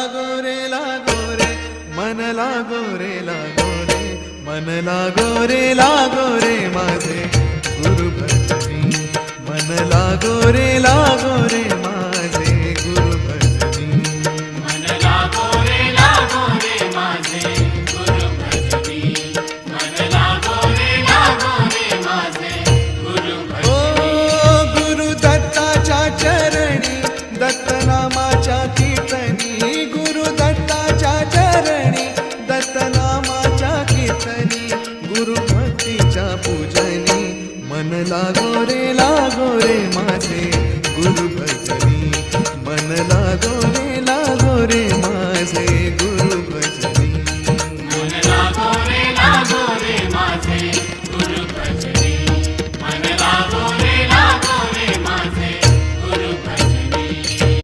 लागो रे मन लागो रे मन लागो रे माझे गुरु भजनी मन लागो रे माझे गुरु भजनी मन लागो रे माझे गुरु भजनी मन लागो रे माझे गुरु भजनी ओ गुरु दत्ताच्या चरणी दत्तनामाच्या कीर्तनी गुरु दत्ताच्या चरणी दत्तनामाच्या कीर्तनी गुरु भक्तीच्या पूजनी मन लागो रे माझे गुरु भजनी मन लागो